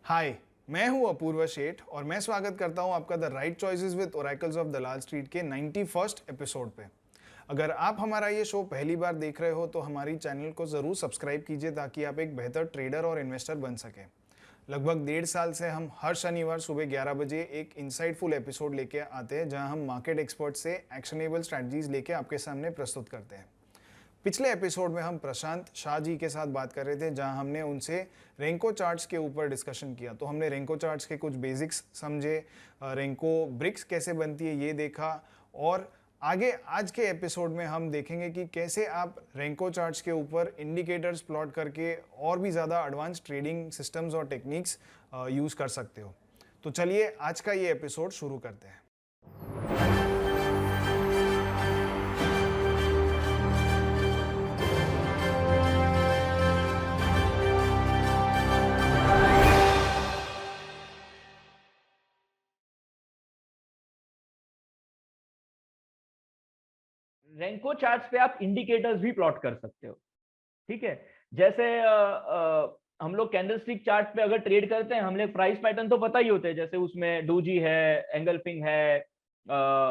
हाय, मैं हूं अपूर्वा शेठ और मैं स्वागत करता हूं आपका the right choices with oracles of Dalal street के 91st एपिसोड पे। अगर आप हमारा ये शो पहली बार देख रहे हो तो हमारी चैनल को ज़रूर सब्सक्राइब कीजिए ताकि आप एक बेहतर ट्रेडर और इन्वेस्टर बन सकें। लगभग 1.5 साल से हम हर शनिवार सुबह 11 बजे एक इंसाइटफुल एपिसोड लेके आते हैं जहां हम मार्केट एक्सपर्ट से एक्शनेबल स्ट्रैटेजीज लेके आपके सामने प्रस्तुत करते हैं। पिछले एपिसोड में हम प्रशांत शाह जी के साथ बात कर रहे थे जहां हमने उनसे रेंको चार्ट्स के ऊपर डिस्कशन किया। तो हमने रेंको चार्ट्स के कुछ बेसिक्स समझे, रेंको ब्रिक्स कैसे बनती है ये देखा, और आगे आज के एपिसोड में हम देखेंगे कि कैसे आप रेंको चार्ट्स के ऊपर इंडिकेटर्स प्लॉट करके और भी ज़्यादा एडवांस ट्रेडिंग सिस्टम्स और टेक्निक्स यूज़ कर सकते हो। तो चलिए आज का ये एपिसोड शुरू करते हैं। रेंको चार्ट्स पे आप इंडिकेटर्स भी प्लॉट कर सकते हो। ठीक है, जैसे हम लोग कैंडलस्टिक चार्ट पे अगर ट्रेड करते हैं, हम लोग प्राइस पैटर्न तो पता ही होते हैं, जैसे उसमें डोजी है, एंगल्फिंग है,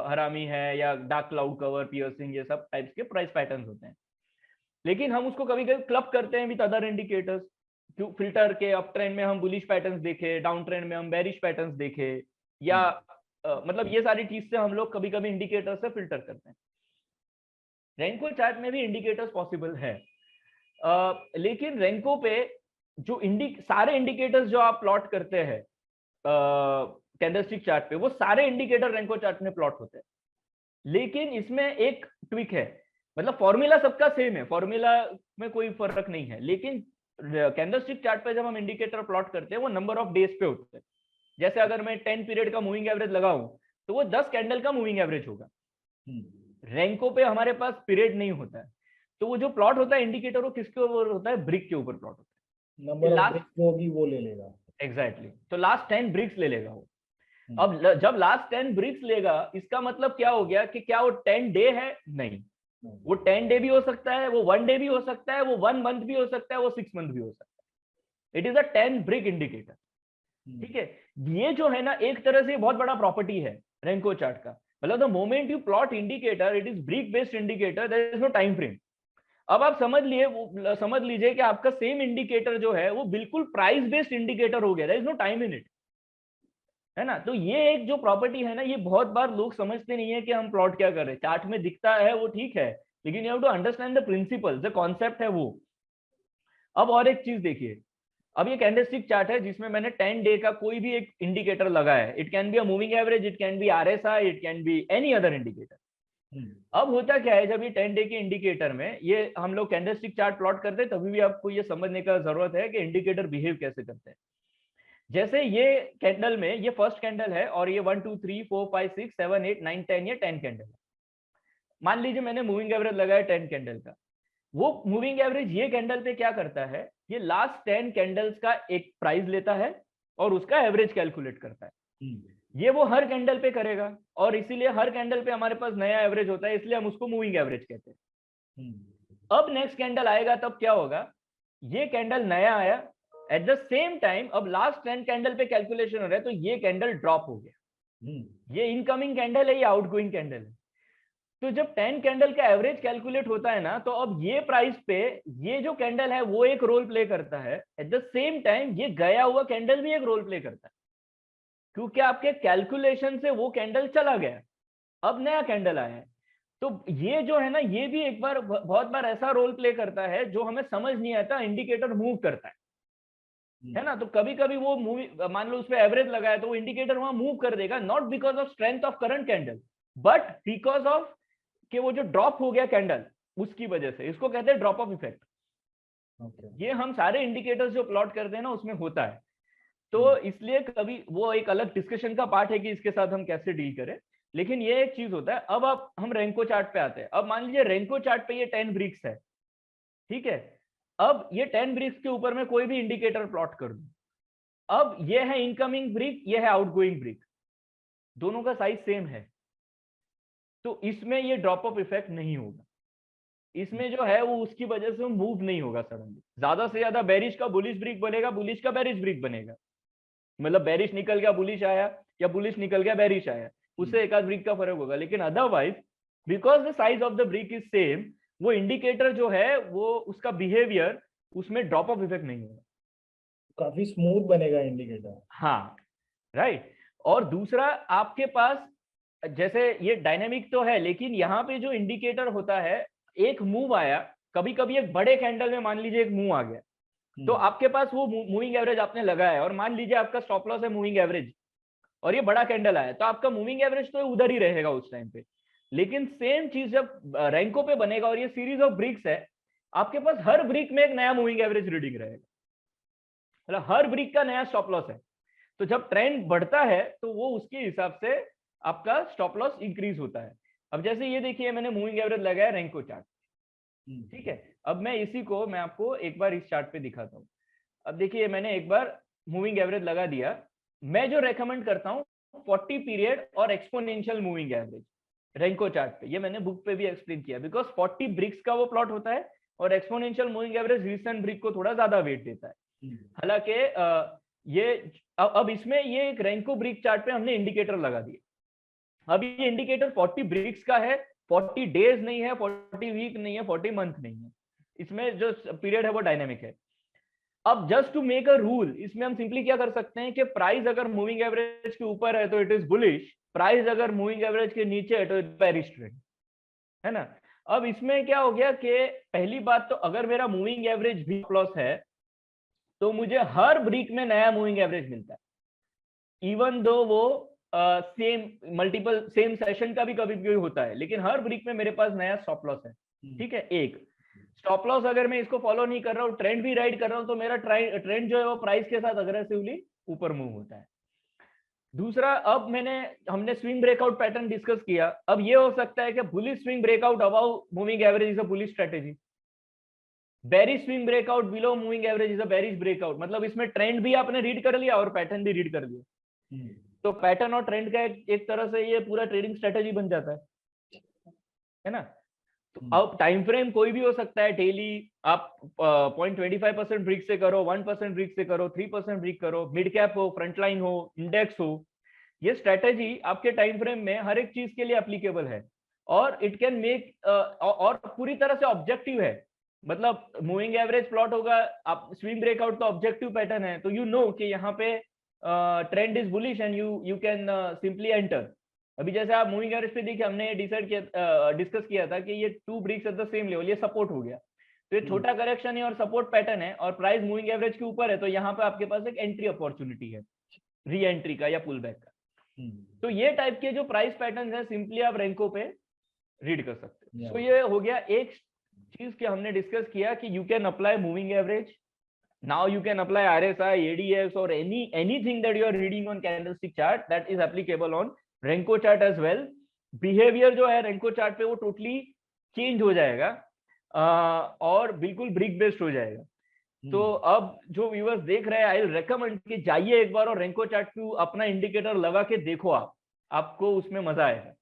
हरामी है, या डार्क क्लाउड कवर, पियर्सिंग, ये सब टाइप्स के प्राइस पैटर्न होते हैं। लेकिन हम उसको कभी कभी क्लब करते हैं विद अदर इंडिकेटर्स। क्यों? फिल्टर के अप ट्रेंड में हम बुलिश पैटर्न्स देखे, डाउन ट्रेंड में हम बेरिश पैटर्न्स देखे, या मतलब ये सारी चीज से हम लोग कभी कभी इंडिकेटर से फिल्टर करते हैं। रेंको चार्ट में भी इंडिकेटर्स पॉसिबल है, लेकिन रेंको पे जो सारे इंडिकेटर्स जो आप प्लॉट करते हैं कैंडलस्टिक चार्ट पे, वो सारे इंडिकेटर रेंको चार्ट में प्लॉट होते हैं। लेकिन इसमें एक ट्विक है, मतलब फॉर्मूला सबका सेम है, फॉर्मूला में कोई फर्क नहीं है, लेकिन कैंडलस्टिक चार्ट पे जब हम इंडिकेटर प्लॉट करते हैं वो नंबर ऑफ डेज पे होते हैं। जैसे अगर मैं 10 पीरियड का मूविंग एवरेज लगाऊं तो वो 10 कैंडल का मूविंग एवरेज होगा। रैंको पे हमारे पास पीरियड नहीं होता है, तो वो जो प्लॉट होता है इंडिकेटर, वो किसके ऊपर होता है? ब्रिक के ऊपर प्लॉट होता है। नंबर ऑफ लास्ट ब्रिक्स जो होगी वो ले लेगा। एग्जैक्टली, तो लास्ट 10 ब्रिक्स ले लेगा वो। अब जब लास्ट 10 ब्रिक्स लेगा, इसका मतलब क्या हो गया कि क्या वो 10 डे है? नहीं, वो 10 डे भी हो सकता है, वो 1 डे भी हो सकता है, वो 1 मंथ भी हो सकता है, वो 6 मंथ भी हो सकता है। It is a 10 brick indicator. ठीक है, ये जो है ना, एक तरह से बहुत बड़ा प्रॉपर्टी है रेंको चार्ट का। मतलब the moment you plot indicator, it is brick based indicator, there is no time frame. अब आप समझ लीजिए कि आपका सेम इंडिकेटर जो है वो बिल्कुल प्राइस बेस्ड इंडिकेटर हो गया, there is no time in it, है ना। तो ये एक जो प्रॉपर्टी है ना, ये बहुत बार लोग समझते नहीं है कि हम प्लॉट क्या कर रहे हैं। चार्ट में दिखता है वो ठीक है, लेकिन you have to understand the principle, the concept है वो। अब और एक चीज देखिए, अब ये कैंडलस्टिक चार्ट है जिसमें मैंने 10 डे का कोई भी एक इंडिकेटर लगाया है। It can be a moving average, it can be RSI, it can be any other indicator. अब होता क्या है, जब ये 10 डे के इंडिकेटर में ये हम लोग कैंडलस्टिक चार्ट प्लॉट करते हैं, तभी भी आपको ये समझने का जरूरत है कि इंडिकेटर बिहेव कैसे करते हैं। जैसे ये कैंडल में ये फर्स्ट कैंडल है, और ये 1 2 3 4 5 6 7 8 9 10, ये 10 कैंडल है। मान लीजिए मैंने मूविंग एवरेज लगाया 10 कैंडल का। वो मूविंग एवरेज ये कैंडल पे क्या करता है, ये लास्ट 10 कैंडल्स का एक प्राइस लेता है और उसका एवरेज कैलकुलेट करता है। ये वो हर कैंडल पे करेगा, और इसीलिए हर कैंडल पे हमारे पास नया एवरेज होता है, इसलिए हम उसको मूविंग एवरेज कहते हैं। अब नेक्स्ट कैंडल आएगा, तब क्या होगा, ये कैंडल नया आया, एट द सेम टाइम अब लास्ट 10 कैंडल पे कैलकुलेशन हो रहा है, तो ये कैंडल ड्रॉप हो गया। ये इनकमिंग कैंडल है, ये आउटगोइंग कैंडल है। तो जब 10 कैंडल का एवरेज कैलकुलेट होता है ना, तो अब ये प्राइस पे ये जो कैंडल है वो एक रोल प्ले करता है, एट द सेम टाइम ये गया हुआ कैंडल भी एक रोल प्ले करता है, क्योंकि आपके कैलकुलेशन से वो कैंडल चला गया, अब नया कैंडल आया है। तो ये जो है ना, ये भी एक बार बहुत बार ऐसा रोल प्ले करता है जो हमें समझ नहीं आता, इंडिकेटर मूव करता है ना। तो कभी कभी वो मूव, मान लो उस पर एवरेज लगाया, तो वो इंडिकेटर वहां मूव कर देगा, not because of strength of current candle, but because of कि वो जो ड्रॉप हो गया कैंडल, उसकी वजह से। इसको कहते हैं ड्रॉप ऑफ इफेक्ट। ये हम सारे इंडिकेटर्स जो प्लॉट करते हैं ना, उसमें होता है। तो इसलिए कभी वो एक अलग डिस्कशन का पार्ट है कि इसके साथ हम कैसे डील करें, लेकिन ये एक चीज होता है। अब आप हम रेंको चार्ट पे आते हैं। अब मान लीजिए रेंको चार्ट पे ये 10 ब्रिक्स है, ठीक है। अब ये 10 ब्रिक्स के ऊपर मैं कोई भी इंडिकेटर प्लॉट कर दूं, अब ये है इनकमिंग ब्रिक, ये है आउटगोइंग ब्रिक, दोनों का साइज सेम है, तो इसमें ये ड्रॉप ऑफ इफेक्ट नहीं होगा। इसमें जो है वो उसकी वजह से मूव नहीं होगा सडनली। ज्यादा से ज्यादा बेरिश का बुलिश ब्रिक बनेगा, बुलिश का बेरिश ब्रिक बनेगा, मतलब बेरिश निकल गया बुलिश आया, या बुलिश निकल गया बेरिश आया, उससे एक आध ब्रिक का फर्क होगा। लेकिन otherwise because the size of the brick is same, वो इंडिकेटर जो है वो उसका बिहेवियर उसमें ड्रॉप ऑफ इफेक्ट नहीं होगा, काफी स्मूथ बनेगा इंडिकेटर। हाँ राइट। और दूसरा आपके पास जैसे ये डायनेमिक तो है, लेकिन यहाँ पे जो इंडिकेटर होता है, एक मूव आया, कभी कभी एक बड़े कैंडल में मान लीजिए एक मूव आ गया, तो आपके पास वो मूविंग एवरेज आपने लगाया, और मान लीजिए आपका स्टॉप लॉस है मूविंग एवरेज, और ये बड़ा कैंडल आया, तो आपका मूविंग एवरेज तो उधर ही रहेगा उस टाइम पे। लेकिन सेम चीज जब रैंको पे बनेगा और ये सीरीज ऑफ ब्रिक्स है, आपके पास हर ब्रिक में एक नया मूविंग एवरेज रीडिंग रहेगा, मतलब हर ब्रिक का नया स्टॉप लॉस है। तो जब ट्रेंड बढ़ता है तो वो उसके हिसाब से आपका स्टॉप लॉस इंक्रीज होता है। अब जैसे ये देखिए मैंने मूविंग एवरेज लगाया रैंको चार्ट, ठीक है। अब मैं इसी को मैं आपको एक बार इस चार्ट पे दिखाता हूँ। अब देखिए मैंने एक बार मूविंग एवरेज लगा दिया। मैं जो रेकमेंड करता हूँ 40 पीरियड और एक्सपोनेंशियल मूविंग एवरेज रैंको चार्ट पे, ये मैंने बुक पे भी एक्सप्लेन किया, बिकॉज 40 ब्रिक्स का वो प्लॉट होता है और exponential moving average recent brick को थोड़ा ज्यादा वेट देता है। हालांकि ये अब इसमें ये एक रैंको ब्रिक चार्ट पे हमने इंडिकेटर लगा दिया। अब ये इंडिकेटर 40 ब्रिक्स का है, 40 डेज नहीं है, 40 वीक नहीं है, 40 मंथ नहीं है, इसमें जो पीरियड है वो डायनेमिक है। अब just to make a rule, इसमें हम सिंपली क्या कर सकते हैं कि प्राइस अगर मूविंग एवरेज के ऊपर है तो इट इज बुलिश, प्राइस अगर मूविंग एवरेज के नीचे है तो इट बेरिश ट्रेंड, है ना। अब इसमें क्या हो गया कि पहली बात तो अगर मेरा मूविंग एवरेज भी प्लस है तो मुझे हर ब्रिक में नया मूविंग एवरेज मिलता है, इवन दो वो सेम मल्टीपल सेम सेशन का भी कभी कभी होता है, लेकिन हर ब्रिक में मेरे पास नया स्टॉप लॉस है, ठीक है। एक स्टॉप लॉस अगर मैं इसको फॉलो नहीं कर रहा हूँ, ट्रेंड भी राइड कर रहा हूँ, तो मेरा ट्रेंड जो है वो प्राइस के साथ अग्रेसिवली ऊपर मूव होता है। दूसरा, अब हमने स्विंग ब्रेकआउट पैटर्न डिस्कस किया। अब ये हो सकता है कि bullish swing breakout above moving average is a bullish strategy, bearish swing breakout below moving average is a bearish breakout. मतलब इसमें ट्रेंड भी आपने रीड कर लिया और पैटर्न भी रीड कर लिया, तो पैटर्न और ट्रेंड का एक तरह से ये पूरा ट्रेडिंग स्ट्रेटेजी बन जाता है ना। तो अब टाइम फ्रेम कोई भी हो सकता है, डेली आप 0.25% ब्रिक से करो, 1% ब्रिक से करो, 3% ब्रिक करो, मिड कैप हो, फ्रंट लाइन हो, इंडेक्स हो, ये स्ट्रेटेजी आपके टाइम फ्रेम में हर एक चीज के लिए एप्लीकेबल है, और इट कैन मेक और पूरी तरह से ऑब्जेक्टिव है। मतलब मूविंग एवरेज प्लॉट होगा, आप स्विंग ब्रेकआउट का ऑब्जेक्टिव पैटर्न है, तो यू नो कि यहाँ पे trend is bullish and you can simply enter. अभी जैसे आप मूविंग एवरेज पे देखिए, हमने डिसाइड किया, डिस्कस किया था कि ये 2 bricks at the same level, ये सपोर्ट हो गया, तो ये छोटा करेक्शन है और सपोर्ट पैटर्न है, और प्राइस मूविंग एवरेज के ऊपर है, तो यहाँ पे आपके पास एक एंट्री अपॉर्चुनिटी है, री एंट्री का या पुल बैक का। तो ये टाइप के जो प्राइस पैटर्न है सिंपली आप रैंको पे रीड कर सकते हो। तो ये हो गया एक चीज कि हमने डिस्कस किया कि you can apply moving average, now you can apply RSI, ADX or anything that you are reading on candlestick chart that is applicable on Renko chart as well। Behavior जो है Renko chart पे वो totally change हो जाएगा और बिल्कुल brick based हो जाएगा। तो अब जो व्यूअर्स देख रहे हैं, आई रेकमेंड कि जाइए एक बार और Renko chart पे अपना इंडिकेटर लगा के देखो, आपको उसमें मजा आएगा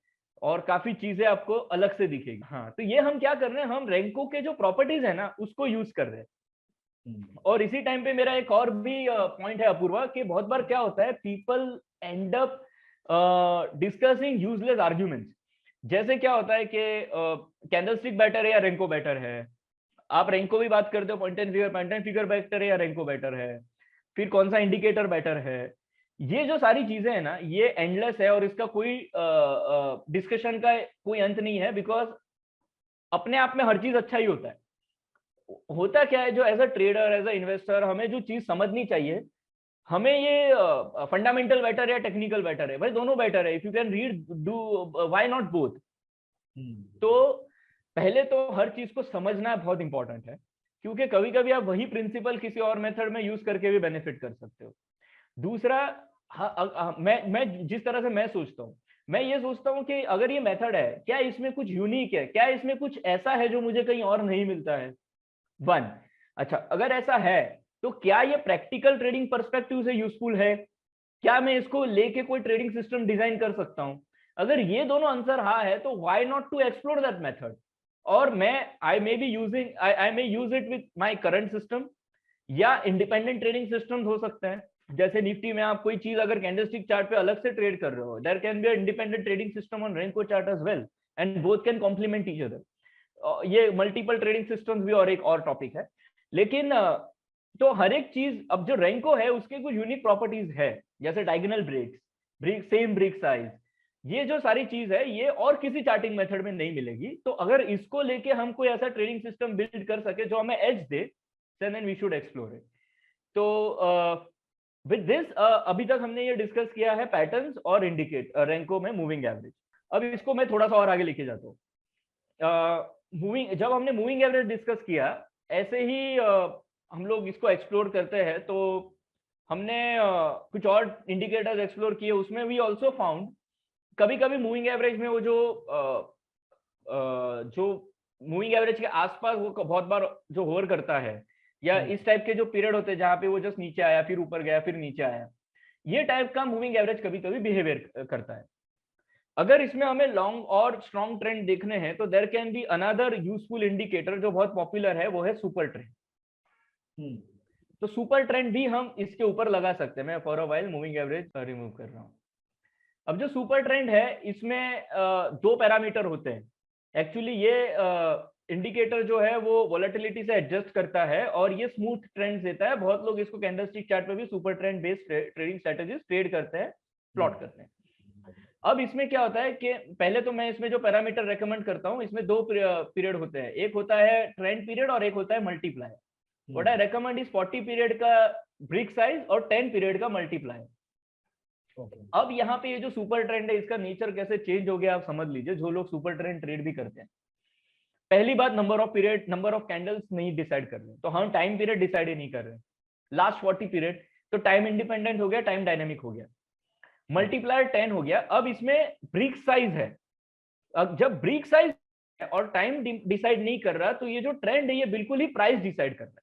और काफी चीजें आपको अलग से दिखेगी। हाँ, तो ये हम क्या कर रहे हैं, हम Renko के जो प्रॉपर्टीज है ना उसको यूज कर रहे हैं। और इसी टाइम पे मेरा एक और भी पॉइंट है अपूर्वा, कि बहुत बार क्या होता है, people and up discussing useless arguments. जैसे क्या होता है कि कैंडलस्टिक बेटर है या रेंको बेटर है, आप रेंको भी बात करते हो, पॉइंट एंड फिगर बेटर है या रेंको बेटर है, फिर कौन सा इंडिकेटर बेटर है। ये जो सारी चीजें है ना, ये एंडलेस है और इसका कोई डिस्कशन का कोई अंत नहीं है, बिकॉज अपने आप में हर चीज अच्छा ही होता है। होता क्या है, जो as a trader, as a investor, हमें जो चीज समझनी चाहिए, हमें ये फंडामेंटल बेटर है या टेक्निकल बेटर है, भाई दोनों बेटर है। If you can read, do, why not both. तो पहले तो हर चीज को समझना बहुत इंपॉर्टेंट है, क्योंकि कभी कभी आप वही प्रिंसिपल किसी और मेथड में यूज करके भी बेनिफिट कर सकते हो। दूसरा, मैं जिस तरह से मैं सोचता हूँ, मैं ये सोचता हूँ कि अगर ये मेथड है, क्या इसमें कुछ यूनिक है, क्या इसमें कुछ ऐसा है जो मुझे कहीं और नहीं मिलता है। वन, अच्छा अगर ऐसा है तो क्या ये प्रैक्टिकल ट्रेडिंग पर्सपेक्टिव से यूजफुल है, क्या मैं इसको लेके कोई ट्रेडिंग सिस्टम डिजाइन कर सकता हूं। अगर ये दोनों आंसर हाँ है तो why not to explore that method. और मैं I may use it with my current system, या इंडिपेंडेंट ट्रेडिंग सिस्टम हो सकते हैं, जैसे निफ्टी में आप कोई चीज अगर कैंडलस्टिक चार्ट पे अलग से ट्रेड कर रहे हो, there can be independent trading system on Renko chart as well, and both can complement each other. ये मल्टीपल ट्रेडिंग सिस्टम्स भी और एक और टॉपिक है। लेकिन तो हर एक चीज, अब जो रेंको है उसके कुछ यूनिक प्रॉपर्टीज है, जैसे diagonal bricks, same brick size, ये जो सारी चीज है ये और किसी चार्टिंग मेथड में नहीं मिलेगी। तो अगर इसको लेके हम कोई ऐसा ट्रेडिंग सिस्टम बिल्ड कर सके जो हमें एज दे, then we should explore it. तो विद दिस अभी तक हमने ये डिस्कस किया है पैटर्न्स और इंडिकेट रेंको में मूविंग एवरेज। अब इसको मैं थोड़ा सा और आगे लेके जाता हूँ। मूविंग, जब हमने मूविंग एवरेज डिस्कस किया, ऐसे ही हम लोग इसको एक्सप्लोर करते हैं, तो हमने कुछ और इंडिकेटर्स एक्सप्लोर किए, उसमें वी ऑल्सो फाउंड कभी कभी मूविंग एवरेज में वो जो मूविंग एवरेज के आसपास वो बहुत बार जो होवर करता है, या इस टाइप के जो पीरियड होते हैं जहां पे वो जस्ट नीचे आया फिर ऊपर गया फिर नीचे आया, ये टाइप का मूविंग एवरेज कभी कभी बिहेवियर करता है। अगर इसमें हमें लॉन्ग और स्ट्रॉन्ग ट्रेंड देखने हैं तो there can be another useful indicator जो बहुत पॉपुलर है, वो है सुपर ट्रेंड। तो सुपर ट्रेंड भी हम इसके ऊपर लगा सकते हैं। मैं for a while moving average remove कर रहा हूँ। अब जो सुपर ट्रेंड है इसमें दो पैरामीटर होते हैं। एक्चुअली ये इंडिकेटर जो है वो वोलेटिलिटी से एडजस्ट करता है और ये स्मूथ ट्रेंड्स देता है। बहुत लोग इसको कैंडलस्टिक चार्ट पे भी super trend based trading strategies trade करते हैं, प्लॉट करते हैं। अब इसमें क्या होता है कि पहले तो मैं इसमें जो पैरामीटर रेकमेंड करता हूँ, इसमें दो पीरियड होते हैं, एक होता है ट्रेंड पीरियड और एक होता है multiplier. What I recommend is 40 period का ब्रिक साइज और 10 पीरियड का मल्टीप्लायर। अब यहाँ पे ये जो सुपर ट्रेंड है इसका नेचर कैसे चेंज हो गया आप समझ लीजिए, जो लोग सुपर ट्रेंड ट्रेड भी करते हैं। पहली बात, number of period, number of candles नहीं डिसाइड कर रहे, तो हम टाइम पीरियड डिसाइड ही नहीं कर रहे। लास्ट 40 पीरियड तो टाइम इंडिपेंडेंट हो गया, टाइम डायनेमिक हो गया, मल्टीप्लायर 10 हो गया। अब इसमें ब्रिक साइज है, अब जब ब्रिक साइज और टाइम डिसाइड नहीं कर रहा तो ये जो ट्रेंड है ये बिल्कुल ही प्राइस डिसाइड कर रहा है,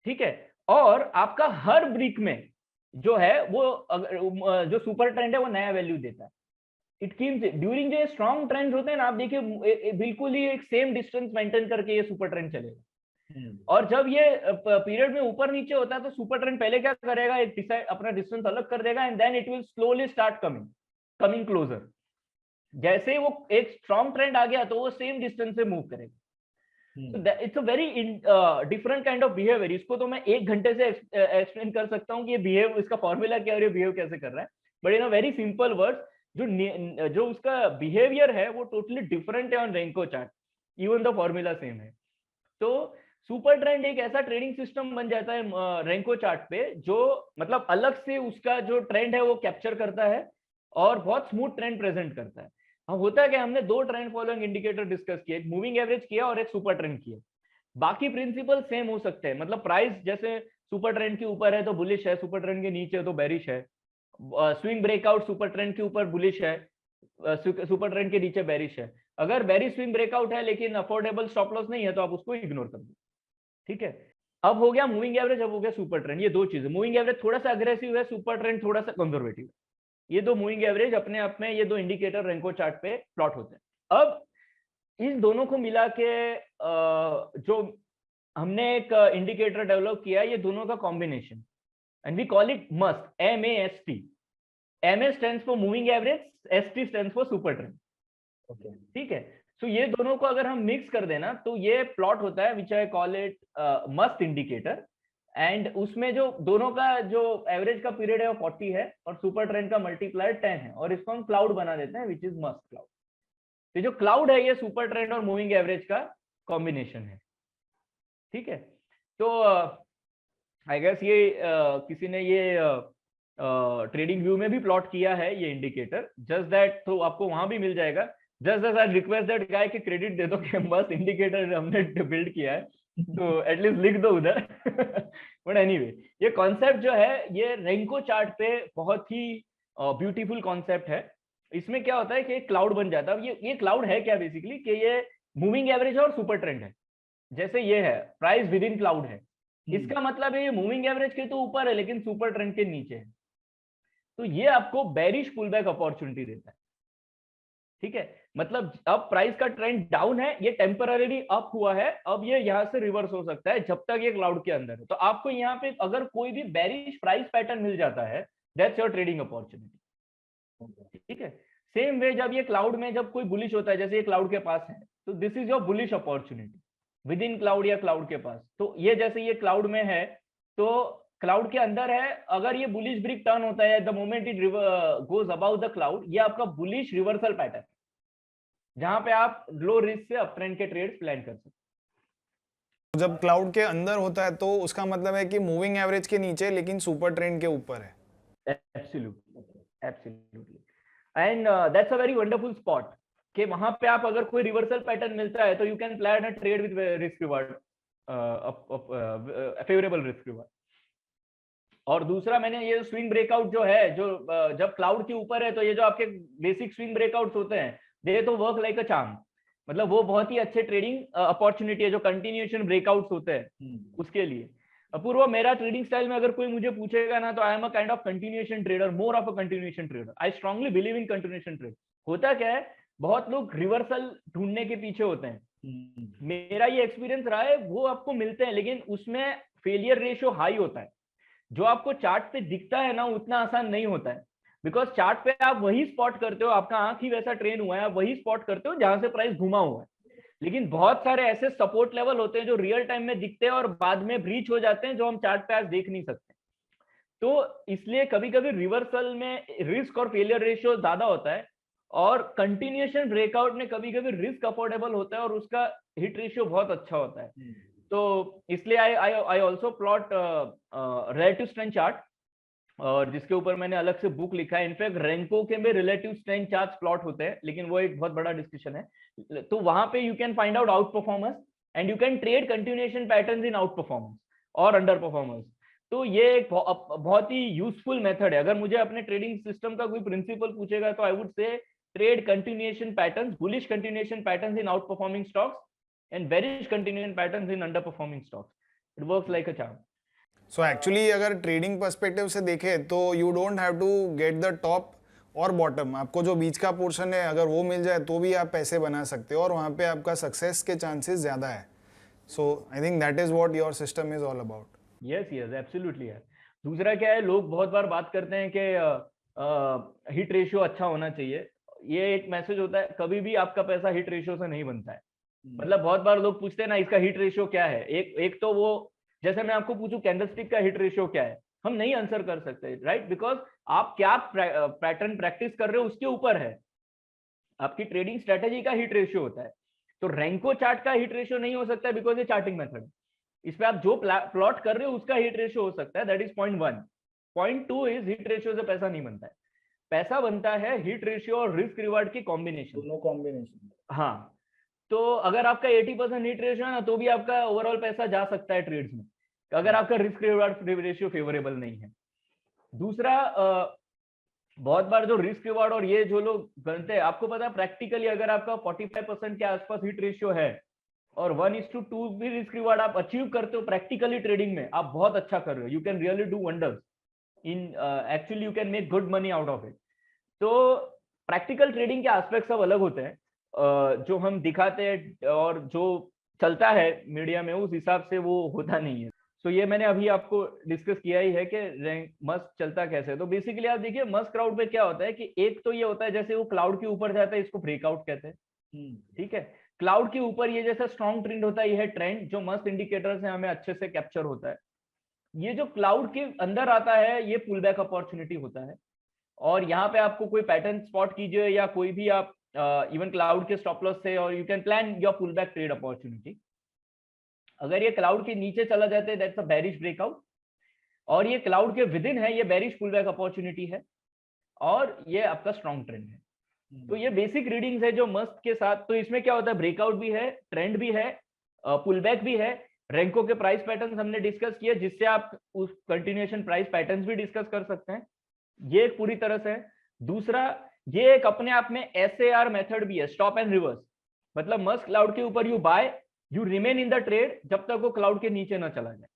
ठीक है। और आपका हर ब्रिक में जो है वो जो सुपर ट्रेंड है वो नया वैल्यू देता है। इट कीप्स ड्यूरिंग जो स्ट्रॉन्ग ट्रेंड होते हैं ना, आप देखिए बिल्कुल ही एक सेम डिस्टेंस मेंटेन करके ये सुपर ट्रेंड चलेगा। और जब ये पीरियड में ऊपर नीचे होता है तो सुपर ट्रेंड पहले क्या करेगा, एक डिसाइड अपना डिस्टेंस अलग कर देगा and then it will slowly start coming closer. जैसे ही वो एक स्ट्रॉन्ग ट्रेंड आ गया तो वो सेम डिस्टेंस से मूव करेगा। It's a very different kind of behaviour. इसको तो मैं 1 घंटे से एक्सप्लेन कर सकता हूँ कि ये बिहेव, इसका फॉर्मूला क्या है और ये बिहेव कैसे कर रहा है, but in a very simple word जो उसका बिहेवियर है वो टोटली डिफरेंट है on Renko chart, even the formula same है। तो सुपर ट्रेंड एक ऐसा ट्रेडिंग सिस्टम बन जाता है रेंको चार्ट पे जो मतलब अलग से उसका जो ट्रेंड है वो कैप्चर करता है और बहुत स्मूथ ट्रेंड प्रेजेंट करता है। हाँ, होता है कि हमने दो ट्रेंड फॉलोइंग इंडिकेटर डिस्कस किए, एक मूविंग एवरेज किया और एक सुपर ट्रेंड किया। बाकी प्रिंसिपल सेम हो सकते हैं, मतलब प्राइस जैसे सुपर ट्रेंड के ऊपर है तो बुलिश है, सुपर ट्रेंड के नीचे है तो बेरिश है। स्विंग ब्रेकआउट सुपर ट्रेंड के ऊपर बुलिश है, सुपर ट्रेंड के नीचे बेरिश है। अगर बेरिश स्विंग ब्रेकआउट है लेकिन अफोर्डेबल स्टॉप लॉस नहीं है तो आप उसको इग्नोर कर दो, ठीक है। अब हो गया मूविंग एवरेज, अब हो गया सुपर ट्रेंड। ये दो चीजें, मूविंग एवरेज थोड़ा सा अग्रेसिव है, सुपर ट्रेंड थोड़ा सा कंजर्वेटिव है। ये दो मूविंग एवरेज अपने आप में, ये दो इंडिकेटर रेंको चार्ट पे प्लॉट होते हैं। अब इस दोनों को मिला के जो हमने एक इंडिकेटर डेवलप किया, ये दोनों का combination, and we call it must, MAST। MA stands for moving average, ST stands for super trend, ठीक है। सो ये दोनों को अगर हम मिक्स कर देना तो ये प्लॉट होता है which I call it must indicator. And उसमें जो दोनों का जो एवरेज का पीरियड है वो 40 है और सुपर ट्रेंड का मल्टीप्लायर 10 है, और इसको हम क्लाउड बना देते हैं विच इज मस्ट क्लाउड। तो जो क्लाउड है ये सुपर ट्रेंड और मूविंग एवरेज का कॉम्बिनेशन है, ठीक है। तो आई गेस ये किसी ने ये ट्रेडिंग व्यू में भी प्लॉट किया है ये इंडिकेटर, जस्ट दैट, तो आपको वहां भी मिल जाएगा। Just as I request that guy के क्रेडिट दे दो कि बस इंडिकेटर हमने बिल्ड किया है, तो एटलीस्ट लिख दो उधर। बट एनीवे, ये कॉन्सेप्ट जो है ये रेंको चार्ट पे बहुत ही ब्यूटीफुल कॉन्सेप्ट है। इसमें क्या होता है कि एक क्लाउड बन जाता है। ये क्लाउड है क्या बेसिकली, कि ये मूविंग एवरेज और सुपर ट्रेंड है। जैसे ये है प्राइस विद इन क्लाउड है, इसका मतलब है ये मूविंग एवरेज के तो ऊपर है लेकिन सुपर ट्रेंड के नीचे है। तो ये आपको बेरिश पुलबैक अपॉर्चुनिटी देता है। ठीक है, मतलब अब प्राइस का ट्रेंड डाउन है, ये टेम्पररी अप हुआ है, अब ये यहाँ से रिवर्स हो सकता है जब तक ये क्लाउड के अंदर है। तो आपको यहाँ पे अगर कोई भी बेरिश प्राइस पैटर्न मिल जाता है, दैट्स योर ट्रेडिंग अपॉर्चुनिटी। ठीक है, सेम वे जब ये क्लाउड में जब कोई बुलिश होता है, जैसे ये क्लाउड के पास है, तो this is your bullish opportunity with in cloud या क्लाउड के पास। तो ये जैसे ये क्लाउड में है, तो क्लाउड के अंदर है, अगर ये बुलिश ब्रिक टर्न होता है the moment it goes about the cloud, ये आपका बुलिश रिवर्सल पैटर्न, जहां पे आप लो रिस्क से अप ट्रेंड के ट्रेड्स प्लान कर सकते हैं। जब क्लाउड के अंदर होता है तो उसका मतलब है कि मूविंग एवरेज के नीचे लेकिन सुपर ट्रेंड के ऊपर है। Absolutely and that's a very wonderful spot कि वहां पे आप अगर कोई रिवर्सल पैटर्न मिलता है तो you can plan a trade with risk reward, favourable risk reward. और दूसरा, मैंने ये स्विंग ब्रेकआउट जो है, जो जब क्लाउड के ऊपर है, तो ये जो आपके बेसिक स्विंग ब्रेकआउट्स होते हैं, दे तो वर्क लाइक अ चार्म, मतलब वो बहुत ही अच्छे ट्रेडिंग अपॉर्चुनिटी है जो कंटिन्यूएशन ब्रेकआउट्स होते हैं उसके लिए। अपूर्व, मेरा ट्रेडिंग स्टाइल में अगर कोई मुझे पूछेगा ना, तो I am a kind of continuation trader, more of a continuation trader. I strongly believe in continuation trade. होता क्या है, बहुत लोग रिवर्सल ढूंढने के पीछे होते हैं, मेरा ये एक्सपीरियंस रहा है, वो आपको मिलते हैं लेकिन उसमें फेलियर रेशियो हाई होता है। जो आपको चार्ट पे दिखता है ना, उतना आसान नहीं होता है, बिकॉज चार्ट पे आप वही स्पॉट करते हो, आपका आंख ही वैसा ट्रेन हुआ है, आप वही स्पॉट करते हो जहां से प्राइस घुमा हुआ है। लेकिन बहुत सारे ऐसे सपोर्ट लेवल होते हैं जो रियल टाइम में दिखते हैं और बाद में ब्रीच हो जाते हैं, जो हम चार्ट पे आज देख नहीं सकते। तो इसलिए कभी कभी रिवर्सल में रिस्क और फेलियर रेशियो ज्यादा होता है, और कंटिन्यूएशन ब्रेकआउट में कभी कभी रिस्क अफोर्डेबल होता है और उसका हिट रेशियो बहुत अच्छा होता है। तो इसलिए I also plot relative strength chart, और जिसके ऊपर मैंने अलग से बुक लिखा है। इनफैक्ट रैंको के में रिलेटिव स्ट्रेंथ चार्ट प्लॉट होते हैं, लेकिन वो एक बहुत बड़ा डिस्कशन है। तो वहां पे you can find out out performance and you can trade continuation patterns in out performance और अंडर परफॉर्मेंस। तो ये एक बहुत ही यूजफुल मेथड है। अगर मुझे अपने ट्रेडिंग सिस्टम का कोई प्रिंसिपल पूछेगा तो I would say trade continuation patterns, bullish continuation patterns in out performing stocks and bearish continuation patterns in underperforming stocks. It works like a charm. So actually अगर trading perspective से देखें तो you don't have to get the top और bottom, आपको जो बीच का portion है अगर वो मिल जाए तो भी आप पैसे बना सकते हो और वहाँ पे आपका सक्सेस के चांसेस ज़्यादा है। So I think that is what your system is all about. Yes absolutely है। दूसरा क्या है, लोग बहुत बार बात करते हैं कि हिट रेशियो अच्छा होना चाहिए। ये एक मैसेज होता है, कभी भी आपका पैसा हिट रेशियो से नहीं बनता है। मतलब बहुत बार लोग पूछते हैं ना, इसका हिट रेशियो क्या है। एक तो वो, जैसे मैं आपको पूछूं कैंडलस्टिक का हिट रेशियो क्या है, हम नहीं आंसर कर सकते, राइट? बिकॉज आप क्या पैटर्न प्रैक्टिस कर रहे हो उसके ऊपर है, आपकी ट्रेडिंग स्ट्रेटेजी का हिट रेशियो होता है। तो रैंको चार्ट का हिट रेशियो नहीं हो सकता बिकॉज ये चार्टिंग मेथड है। इस पे आप जो प्लॉट कर रहे हो उसका हिट रेशियो हो सकता है, that is 0.1। 0.2 is hit ratio से पैसा नहीं बनता है। पैसा बनता है हिट रेशियो और रिस्क रिवार्ड की कॉम्बिनेशन, दोनों कॉम्बिनेशन। हाँ, तो अगर आपका 80% हिट रेशियो है ना, तो भी आपका ओवरऑल पैसा जा सकता है ट्रेड्स में, अगर आपका रिस्क रिवार्ड रेशियो फेवरेबल नहीं है। दूसरा, बहुत बार जो रिस्क रिवार्ड और ये जो लोग गणते हैं, आपको पता है प्रैक्टिकली अगर आपका 45% के आसपास हिट रेशियो है और 1:2 भी रिस्क रिवार्ड आप अचीव करते हो प्रैक्टिकली ट्रेडिंग में, आप बहुत अच्छा कर रहे हो। You can really do wonders in, actually you can make good money out of it. तो प्रैक्टिकल ट्रेडिंग के एस्पेक्ट सब अलग होते हैं, जो हम दिखाते हैं और जो चलता है मीडिया में उस हिसाब से वो होता नहीं है। सो ये मैंने अभी आपको डिस्कस किया ही है कि मस्क चलता कैसे है। तो बेसिकली आप देखिए मस्क क्राउड पे क्या होता है कि एक तो ये होता है जैसे वो क्लाउड के ऊपर जाता है, इसको ब्रेकआउट कहते हैं, ठीक है। क्लाउड के ऊपर ये जैसा स्ट्रॉन्ग ट्रेंड होता है, ये है ट्रेंड, जो मस्क इंडिकेटर से हमें अच्छे से कैप्चर होता है। ये जो क्लाउड के अंदर आता है ये पुल बैक अपॉर्चुनिटी होता है, और यहाँ पे आपको कोई पैटर्न स्पॉट कीजिए या कोई भी आप इवन क्लाउड के स्टॉप लॉस से, और you can plan your pull back trade opportunity. अगर ये क्लाउड के नीचे चला जाता है दैट्स अ बेरिश ब्रेकआउट, और ये क्लाउड के विद इन है ये बेरिश पुल बैक अपॉर्चुनिटी है, और ये आपका स्ट्रॉन्ग ट्रेंड है। तो ये बेसिक रीडिंग्स है जो मस्ट के साथ। तो इसमें क्या होता है, ब्रेकआउट भी है, ट्रेंड भी है, पुल बैक भी है, रैंको के प्राइस पैटर्न हमने डिस्कस किया, जिससे आप उस कंटिन्यूएशन प्राइस पैटर्न्स भी डिस्कस कर सकते हैं। ये एक पूरी तरह से है। दूसरा, ये एक अपने आप में SAR मेथड भी है, स्टॉप एंड रिवर्स। मतलब मस्ट क्लाउड के ऊपर you buy, you remain in the trade जब तक वो क्लाउड के नीचे ना चला जाए।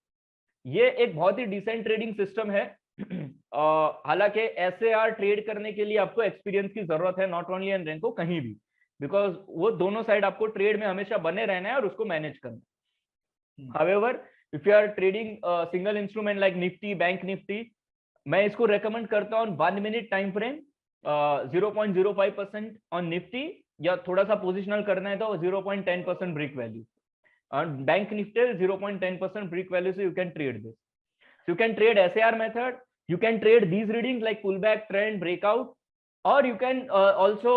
ये एक बहुत ही डिसेंट ट्रेडिंग सिस्टम है हालांकि SAR ट्रेड करने के लिए आपको एक्सपीरियंस की जरूरत है, नॉट ओनली इन रेंको, कहीं भी, बिकॉज वो दोनों साइड आपको ट्रेड में हमेशा बने रहना है और उसको मैनेज करना है। However if you are trading single instrument like Nifty, bank Nifty, मैं इसको रेकमेंड करता हूँ 1 minute time frame, 0.05% on Nifty, या थोड़ा सा पोजिशनल करना है तो 0.10% break value, and bank nifty 0.10% brick value, so you can trade this. So you can trade SAR method, you can trade these readings like pullback, trend, breakout, और you can also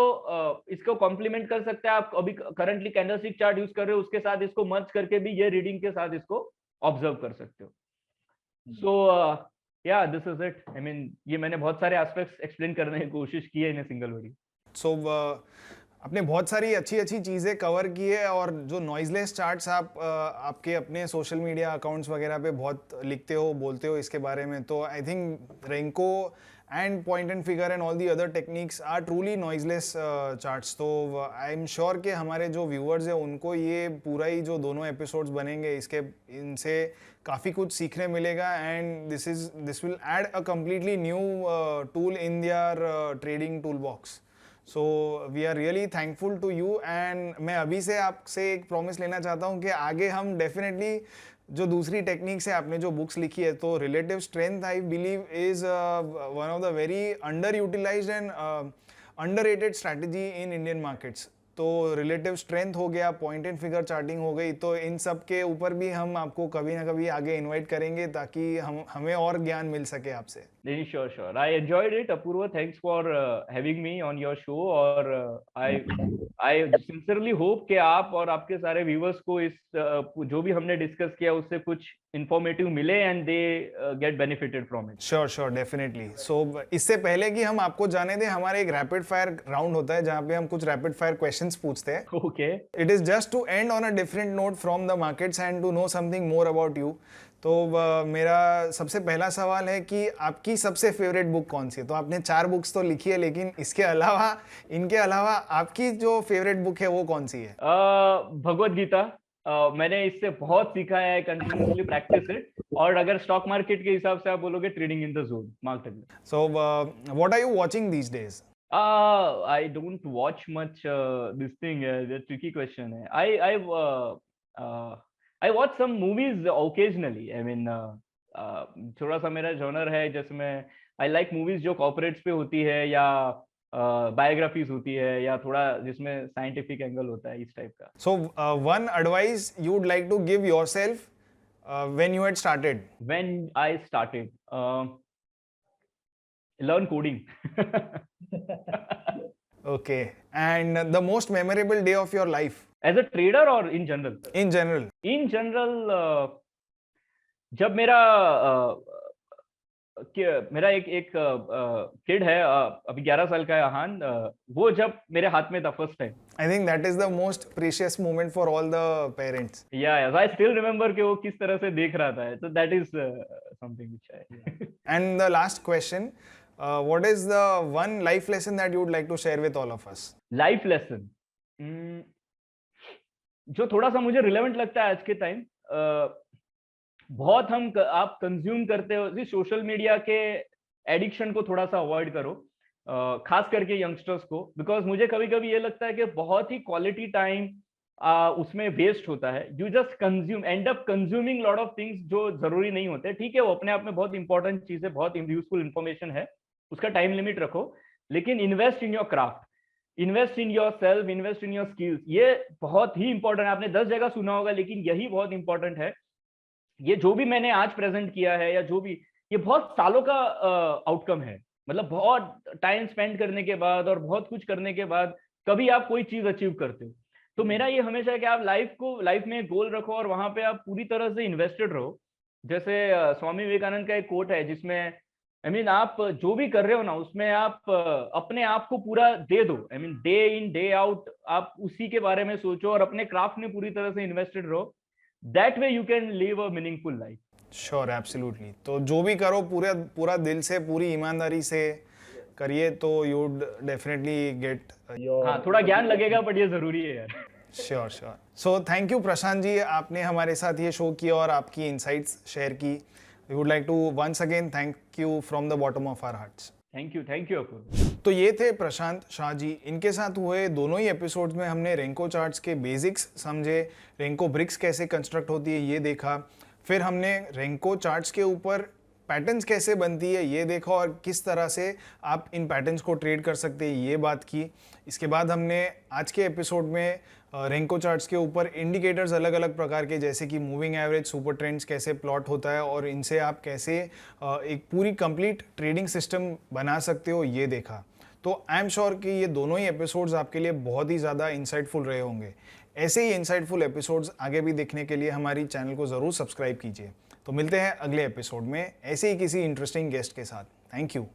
इसको complement कर सकते हैं आप। अभी currently candlestick chart use कर रहे हो, उसके साथ इसको merge करके भी ये reading के साथ इसको observe कर सकते हो। So yeah, this is it. I mean, ये मैंने बहुत सारे aspects explain करने की कोशिश की है इन single video. So आपने बहुत सारी अच्छी अच्छी चीज़ें कवर की है, और जो नॉइजलेस चार्ट्स आप आपके अपने सोशल मीडिया अकाउंट्स वगैरह पे बहुत लिखते हो, बोलते हो इसके बारे में, तो I think Renko and point and figure and all the other techniques are truly noiseless charts. तो आई एम श्योर कि हमारे जो व्यूअर्स हैं उनको ये पूरा ही जो दोनों एपिसोड्स बनेंगे इसके इनसे काफ़ी कुछ सीखने मिलेगा, and this will add a completely new tool in their trading tool box. So we are really thankful to you, and मैं अभी से आपसे एक प्रॉमिस लेना चाहता हूँ कि आगे हम डेफिनेटली जो दूसरी टेक्निक्स है, आपने जो बुक्स लिखी है, तो relative strength I believe is one of the very under utilized and underrated strategy in Indian markets. तो रिलेटिव स्ट्रेंथ हो गया, पॉइंट एंड फिगर चार्टिंग हो गई, तो इन सब के ऊपर भी हम आपको कभी ना कभी आगे इनवाइट करेंगे ताकि हमें और ज्ञान मिल सके आपसे। नहीं, sure, I enjoyed it Apoorva, thanks for having me on your show, और आई सिंसियरली होप कि आप और आपके सारे व्यूअर्स को इस जो भी हमने डिस्कस किया उससे कुछ इंफॉर्मेटिव मिले and they get benefited from it. Sure definitely. So इससे पहले कि हम आपको जाने दें, हमारे एक रैपिड फायर राउंड होता है जहाँ पे हम कुछ रैपिड फायर क्वेश्चंस पूछते हैं। Okay, it is just to end on a different note from the markets and to know something more about you. तो मेरा सबसे पहला सवाल है कि आपकी सबसे फेवरेट बुक कौन सी है? तो आपने 4 बुक्स तो लिखी है, लेकिन इनके अलावा आपकी जो फेवरेट बुक है वो कौन सी है? भगवत गीता। मैंने इससे बहुत सीखा है, कंटिन्यूअसली प्रैक्टिस इट, और अगर स्टॉक मार्केट के हिसाब से आप बोलोगे trading in the zone, Mark Douglas. So what are you watching these days? I don't watch much this thing. The tricky question है. I watch some movies occasionally. I mean, थोड़ा सा मेरा genre है, जैसे मैं I like movies जो corporates पे होती है, या बायोग्राफीज होती है, या थोड़ा जिसमें साइंटिफिक एंगल होता है, इस टाइप का। So one advice you would like to give yourself when you had started? When I started, learn coding. Okay. And the most memorable day of your life? As a trader or in general? In general. In general, जब मेरा एक kid है, अभी 11 साल का है, अहान, वो जब मेरे हाथ में था first time. I think that is the most precious moment for all the parents. Yeah, I still remember कि वो किस तरह से देख रहा था, so that is something which I. And the last question, what is the one life lesson that you would like to share with all of us? Life lesson, जो थोड़ा सा मुझे रिलेवेंट लगता है आज के टाइम, बहुत आप कंज्यूम करते हो, सोशल मीडिया के एडिक्शन को थोड़ा सा अवॉइड करो, खास करके यंगस्टर्स को, बिकॉज मुझे कभी कभी ये लगता है कि बहुत ही क्वालिटी टाइम उसमें वेस्ट होता है। You just and up consuming lot of things जो जरूरी नहीं होते। ठीक है, वो अपने आप में बहुत इंपॉर्टेंट चीज है, बहुत यूजफुल इंफॉर्मेशन है, उसका टाइम लिमिट रखो, लेकिन invest in your craft, invest in your self, invest in your skills. ये बहुत ही इंपॉर्टेंट है, आपने 10 जगह सुना होगा, लेकिन यही बहुत इंपॉर्टेंट है। ये जो भी मैंने आज प्रेजेंट किया है, या जो भी, ये बहुत सालों का आउटकम है, मतलब बहुत टाइम स्पेंड करने के बाद और बहुत कुछ करने के बाद कभी आप कोई चीज अचीव करते हो। तो मेरा ये हमेशा है कि आप लाइफ में गोल रखो और वहां पे आप पूरी तरह से इन्वेस्टेड रहो। जैसे स्वामी विवेकानंद का एक कोट है, जिसमें आप जो भी कर रहे हो ना, उसमें आप अपने आप को पूरा दे दो। डे इन डे आउट आप उसी के बारे में सोचो और अपने क्राफ्ट में पूरी तरह से इन्वेस्टेड रहो। That way you can live a meaningful life. Sure, absolutely. तो जो भी करो पूरा दिल से, पूरी ईमानदारी से करिए, तो you would definitely get. हाँ, थोड़ा ज्ञान लगेगा, बट ये जरूरी है यार। Sure. So thank you Prashant ji, आपने हमारे साथ ये शो किया और आपकी insights शेयर की। We would like to once again you from the bottom of our hearts. Thank you Apoorv. तो ये थे प्रशांत शाह जी। इनके साथ हुए दोनों ही एपिसोड्स में हमने रेंको चार्ट्स के बेसिक्स समझे, रेंको ब्रिक्स कैसे कंस्ट्रक्ट होती है ये देखा, फिर हमने रेंको चार्ट्स के ऊपर पैटर्न्स कैसे बनती है ये देखा और किस तरह से आप इन पैटर्न्स को ट्रेड कर सकते हैं ये बात की। इसके बाद हमने आज के एपिसोड में रेंको चार्ट्स के ऊपर इंडिकेटर्स अलग अलग प्रकार के, जैसे कि मूविंग एवरेज, सुपर ट्रेंड्स कैसे प्लॉट होता है और इनसे आप कैसे एक पूरी कंप्लीट ट्रेडिंग सिस्टम बना सकते हो ये देखा। तो आई एम श्योर कि ये दोनों ही एपिसोड्स आपके लिए बहुत ही ज़्यादा इंसाइटफुल रहे होंगे। ऐसे ही इंसाइटफुल एपिसोड्स आगे भी देखने के लिए हमारी चैनल को ज़रूर सब्सक्राइब कीजिए। तो मिलते हैं अगले एपिसोड में ऐसे ही किसी इंटरेस्टिंग गेस्ट के साथ। Thank you.